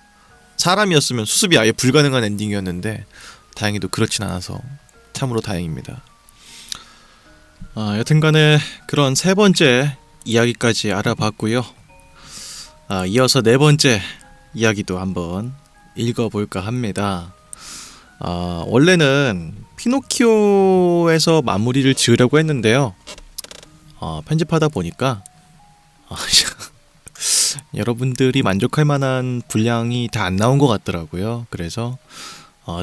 사람이었으면 수습이 아예 불가능한 엔딩이었는데 다행히도 그렇진 않아서 참으로 다행입니다. 여튼간에 그런 세 번째 이야기까지 알아봤고요. 이어서 네 번째 이야기도 한번 읽어볼까 합니다. 원래는 피노키오에서 마무리를 지으려고 했는데요. 편집하다 보니까 여러분들이 만족할 만한 분량이 다 안 나온 것 같더라고요. 그래서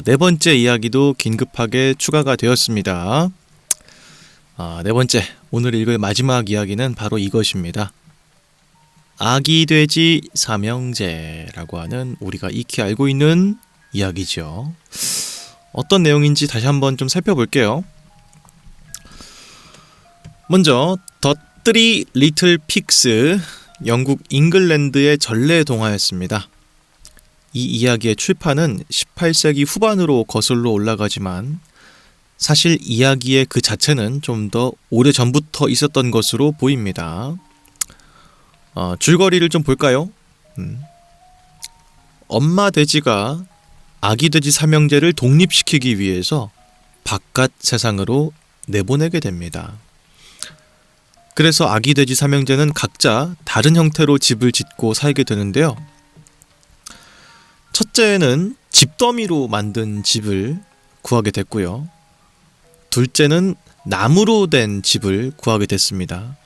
네 번째 이야기도 긴급하게 추가가 되었습니다. 네 번째, 오늘 읽을 마지막 이야기는 바로 이것입니다. 아기 돼지 삼형제라고 하는 우리가 익히 알고 있는 이야기죠. 어떤 내용인지 다시 한번 좀 살펴볼게요. 먼저 더 쓰리 리틀 픽스, 영국 잉글랜드의 전래 동화였습니다. 이 이야기의 출판은 18세기 후반으로 거슬러 올라가지만 사실 이야기의 그 자체는 좀 더 오래전부터 있었던 것으로 보입니다. 줄거리를 좀 볼까요? 엄마 돼지가 아기 돼지 삼형제를 독립시키기 위해서 바깥 세상으로 내보내게 됩니다. 그래서 아기 돼지 삼형제는 각자 다른 형태로 집을 짓고 살게 되는데요. 첫째는 집더미로 만든 집을 구하게 됐고요. 둘째는 나무로 된 집을 구하게 됐습니다.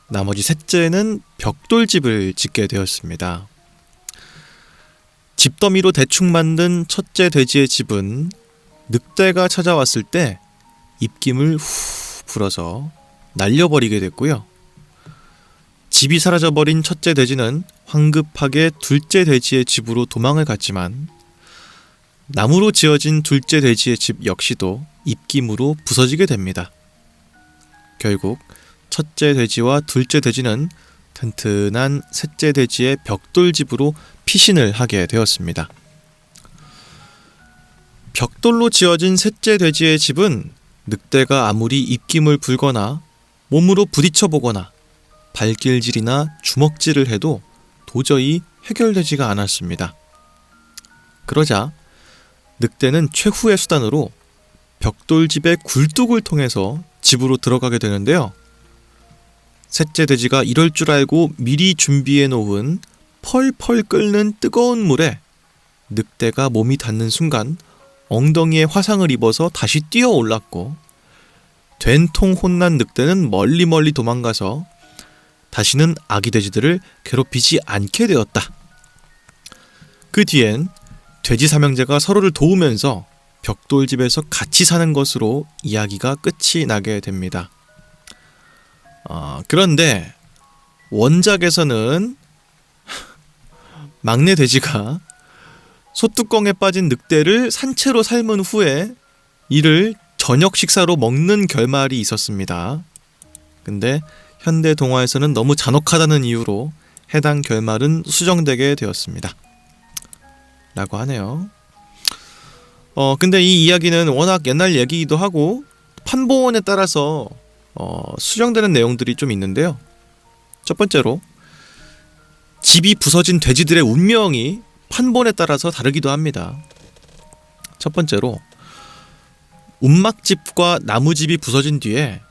나머지 셋째는 벽돌집을 짓게 되었습니다. 집더미로 대충 만든 첫째 돼지의 집은 늑대가 찾아왔을 때 입김을 후 불어서 날려버리게 됐고요. 집이 사라져버린 첫째 돼지는 황급하게 둘째 돼지의 집으로 도망을 갔지만 나무로 지어진 둘째 돼지의 집 역시도 입김으로 부서지게 됩니다. 결국 첫째 돼지와 둘째 돼지는 튼튼한 셋째 돼지의 벽돌집으로 피신을 하게 되었습니다. 벽돌로 지어진 셋째 돼지의 집은 늑대가 아무리 입김을 불거나 몸으로 부딪혀보거나 발길질이나 주먹질을 해도 도저히 해결되지가 않았습니다. 그러자 늑대는 최후의 수단으로 벽돌집의 굴뚝을 통해서 집으로 들어가게 되는데요. 셋째 돼지가 이럴 줄 알고 미리 준비해 놓은 펄펄 끓는 뜨거운 물에 늑대가 몸이 닿는 순간 엉덩이에 화상을 입어서 다시 뛰어 올랐고, 된통 혼난 늑대는 멀리 도망가서 다시는 아기 돼지들을 괴롭히지 않게 되었다. 그 뒤엔 돼지 삼형제가 서로를 도우면서 벽돌집에서 같이 사는 것으로 이야기가 끝이 나게 됩니다. 그런데 원작에서는 막내 돼지가 소뚜껑에 빠진 늑대를 산채로 삶은 후에 이를 저녁 식사로 먹는 결말이 있었습니다. 근데 현대 동화에서는 너무 잔혹하다는 이유로 해당 결말은 수정되게 되었습니다. 라고 하네요. 근데 이 이야기는 워낙 옛날 얘기이기도 하고 판본에 따라서 수정되는 내용들이 좀 있는데요. 첫 번째로 집이 부서진 돼지들의 운명이 판본에 따라서 다르기도 합니다. 첫 번째로 움막집과 나무집이 부서진 뒤에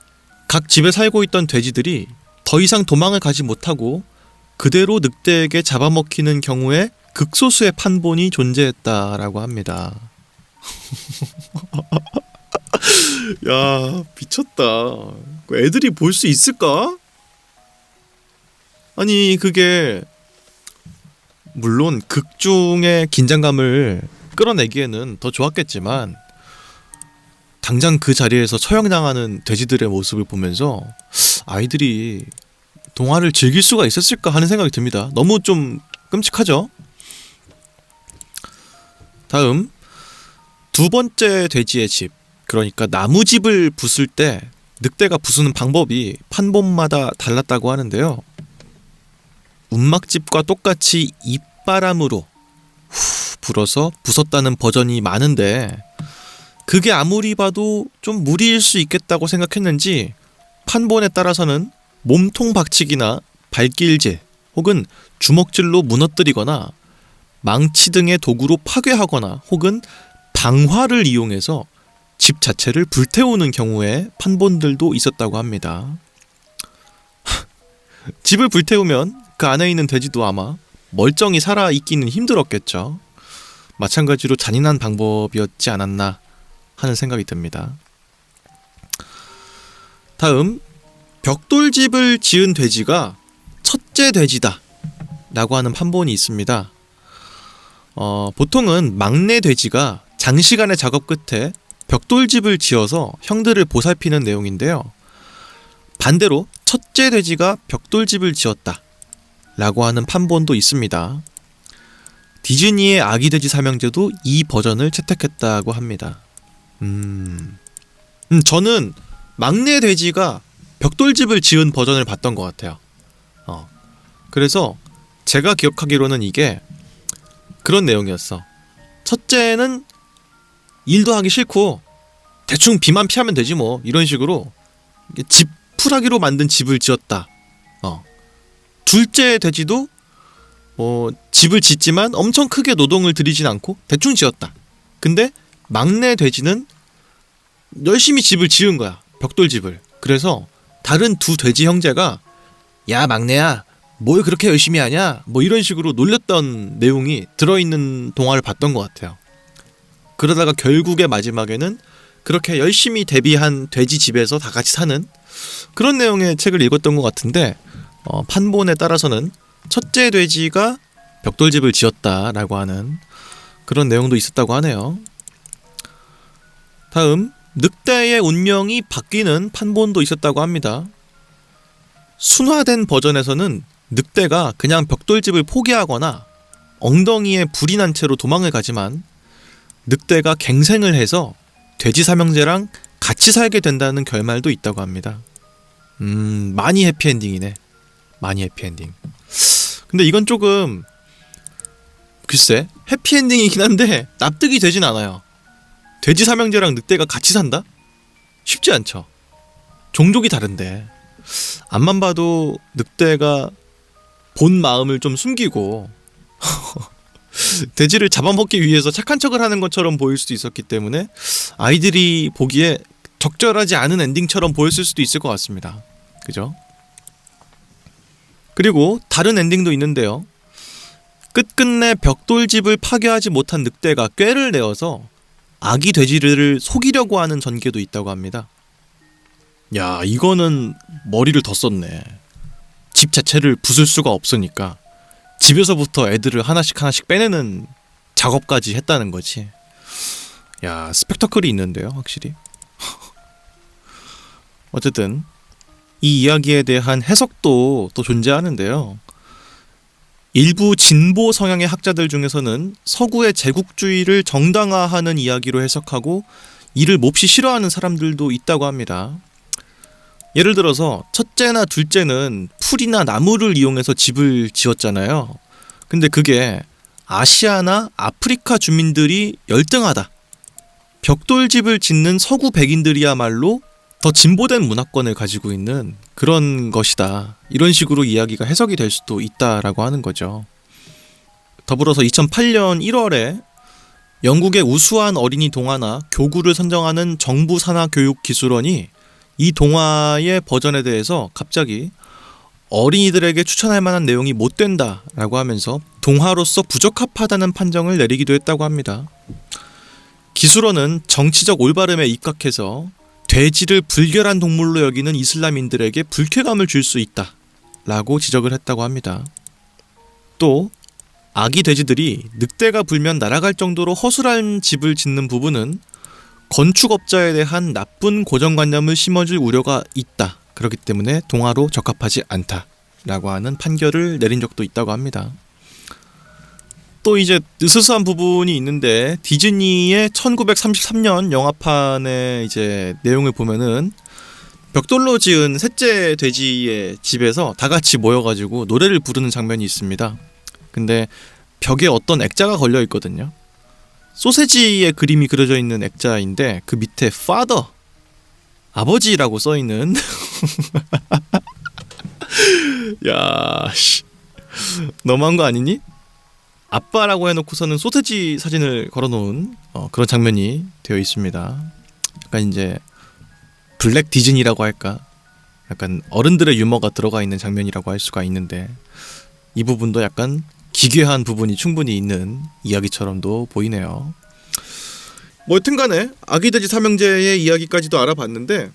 각 집에 살고 있던 돼지들이 더 이상 도망을 가지 못하고 그대로 늑대에게 잡아먹히는 경우에 극소수의 판본이 존재했다라고 합니다. 야, 미쳤다. 애들이 볼 수 있을까? 아니, 그게 물론 극중의 긴장감을 끌어내기에는 더 좋았겠지만 당장 그 자리에서 처형당하는 돼지들의 모습을 보면서 아이들이 동화를 즐길 수가 있었을까 하는 생각이 듭니다. 너무 좀 끔찍하죠? 다음 두 번째 돼지의 집, 그러니까 나무집을 부술 때 늑대가 부수는 방법이 판본마다 달랐다고 하는데요. 움막집과 똑같이 입바람으로 후 불어서 부쉈다는 버전이 많은데 그게 아무리 봐도 좀 무리일 수 있겠다고 생각했는지 판본에 따라서는 몸통 박치기나 발길질 혹은 주먹질로 무너뜨리거나 망치 등의 도구로 파괴하거나 혹은 방화를 이용해서 집 자체를 불태우는 경우에 판본들도 있었다고 합니다. 집을 불태우면 그 안에 있는 돼지도 아마 멀쩡히 살아있기는 힘들었겠죠. 마찬가지로 잔인한 방법이었지 않았나 하는 생각이 듭니다. 다음, 벽돌집을 지은 돼지가 첫째 돼지다 라고 하는 판본이 있습니다. 보통은 막내 돼지가 장시간의 작업 끝에 벽돌집을 지어서 형들을 보살피는 내용인데요. 반대로 첫째 돼지가 벽돌집을 지었다 라고 하는 판본도 있습니다. 디즈니의 아기 돼지 삼형제도 이 버전을 채택했다고 합니다. 저는 막내 돼지가 벽돌집을 지은 버전을 봤던 것 같아요. 그래서 제가 기억하기로는 이게 그런 내용이었어. 첫째는 일도 하기 싫고 대충 비만 피하면 되지 뭐, 이런 식으로 지푸라기로 만든 집을 지었다. 둘째 돼지도 집을 짓지만 엄청 크게 노동을 들이진 않고 대충 지었다. 근데 막내 돼지는 열심히 집을 지은 거야, 벽돌집을. 그래서 다른 두 돼지 형제가 야 막내야 뭘 그렇게 열심히 하냐 뭐 이런 식으로 놀렸던 내용이 들어있는 동화를 봤던 것 같아요. 그러다가 결국에 마지막에는 그렇게 열심히 대비한 돼지 집에서 다 같이 사는 그런 내용의 책을 읽었던 것 같은데, 판본에 따라서는 첫째 돼지가 벽돌집을 지었다라고 하는 그런 내용도 있었다고 하네요. 다음, 늑대의 운명이 바뀌는 판본도 있었다고 합니다. 순화된 버전에서는 늑대가 그냥 벽돌집을 포기하거나 엉덩이에 불이 난 채로 도망을 가지만 늑대가 갱생을 해서 돼지 삼형제랑 같이 살게 된다는 결말도 있다고 합니다. 많이 해피엔딩이네. 많이 해피엔딩. 근데 이건 조금 글쎄 해피엔딩이긴 한데 납득이 되진 않아요. 돼지 삼형제랑 늑대가 같이 산다? 쉽지 않죠. 종족이 다른데. 앞만 봐도 늑대가 본 마음을 좀 숨기고 돼지를 잡아먹기 위해서 착한 척을 하는 것처럼 보일 수도 있었기 때문에 아이들이 보기에 적절하지 않은 엔딩처럼 보였을 수도 있을 것 같습니다. 그죠? 그리고 다른 엔딩도 있는데요. 끝끝내 벽돌집을 파괴하지 못한 늑대가 꾀를 내어서 아기 돼지를 속이려고 하는 전개도 있다고 합니다. 야, 이거는 머리를 더 썼네. 집 자체를 부술 수가 없으니까 집에서부터 애들을 하나씩 빼내는 작업까지 했다는 거지. 야, 스펙터클이 있는데요, 확실히. 어쨌든 이 이야기에 대한 해석도 또 존재하는데요. 일부 진보 성향의 학자들 중에서는 서구의 제국주의를 정당화하는 이야기로 해석하고 이를 몹시 싫어하는 사람들도 있다고 합니다. 예를 들어서 첫째나 둘째는 풀이나 나무를 이용해서 집을 지었잖아요. 근데 그게 아시아나 아프리카 주민들이 열등하다. 벽돌집을 짓는 서구 백인들이야말로 더 진보된 문화권을 가지고 있는 그런 것이다. 이런 식으로 이야기가 해석이 될 수도 있다라고 하는 거죠. 더불어서 2008년 1월에 영국의 우수한 어린이 동화나 교구를 선정하는 정부 산하 교육 기술원이 이 동화의 버전에 대해서 갑자기 어린이들에게 추천할 만한 내용이 못 된다라고 하면서 동화로서 부적합하다는 판정을 내리기도 했다고 합니다. 기술원은 정치적 올바름에 입각해서 돼지를 불결한 동물로 여기는 이슬람인들에게 불쾌감을 줄 수 있다라고 지적을 했다고 합니다. 또 아기 돼지들이 늑대가 불면 날아갈 정도로 허술한 집을 짓는 부분은 건축업자에 대한 나쁜 고정관념을 심어줄 우려가 있다. 그렇기 때문에 동화로 적합하지 않다라고 하는 판결을 내린 적도 있다고 합니다. 또 이제 으스스한 부분이 있는데 디즈니의 1933년 영화판의 이제 내용을 보면은 벽돌로 지은 셋째 돼지의 집에서 다 같이 모여가지고 노래를 부르는 장면이 있습니다. 근데 벽에 어떤 액자가 걸려 있거든요. 소세지의 그림이 그려져 있는 액자인데 그 밑에 father 아버지라고 써 있는 야, 씨. 너무한 거 아니니? 아빠라고 해놓고서는 소세지 사진을 걸어놓은 그런 장면이 되어 있습니다. 약간 이제 블랙 디즈니라고 할까? 약간 어른들의 유머가 들어가 있는 장면이라고 할 수가 있는데 이 부분도 약간 기괴한 부분이 충분히 있는 이야기처럼도 보이네요. 뭐 여튼간에 아기돼지 삼형제의 이야기까지도 알아봤는데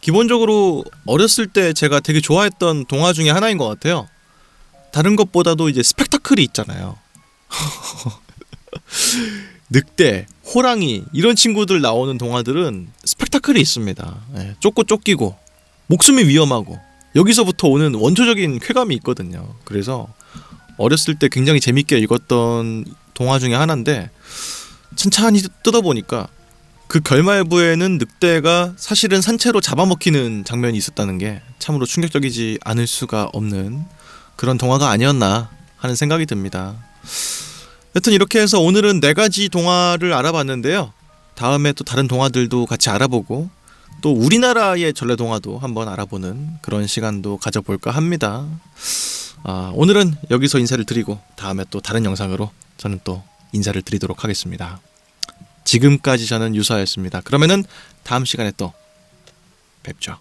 기본적으로 어렸을 때 제가 되게 좋아했던 동화 중에 하나인 것 같아요. 다른 것보다도 이제 스펙타클이 있잖아요. 늑대, 호랑이 이런 친구들 나오는 동화들은 스펙타클이 있습니다. 쫓고 쫓기고 목숨이 위험하고 여기서부터 오는 원초적인 쾌감이 있거든요. 그래서 어렸을 때 굉장히 재밌게 읽었던 동화 중에 하나인데 천천히 뜯어보니까 그 결말부에는 늑대가 사실은 산채로 잡아먹히는 장면이 있었다는 게 참으로 충격적이지 않을 수가 없는 그런 동화가 아니었나 하는 생각이 듭니다. 여튼 이렇게 해서 오늘은 4가지 동화를 알아봤는데요. 다음에 또 다른 동화들도 같이 알아보고 또 우리나라의 전래동화도 한번 알아보는 그런 시간도 가져볼까 합니다. 오늘은 여기서 인사를 드리고 다음에 또 다른 영상으로 저는 또 인사를 드리도록 하겠습니다. 지금까지 저는 유서였습니다. 그러면은 다음 시간에 또 뵙죠.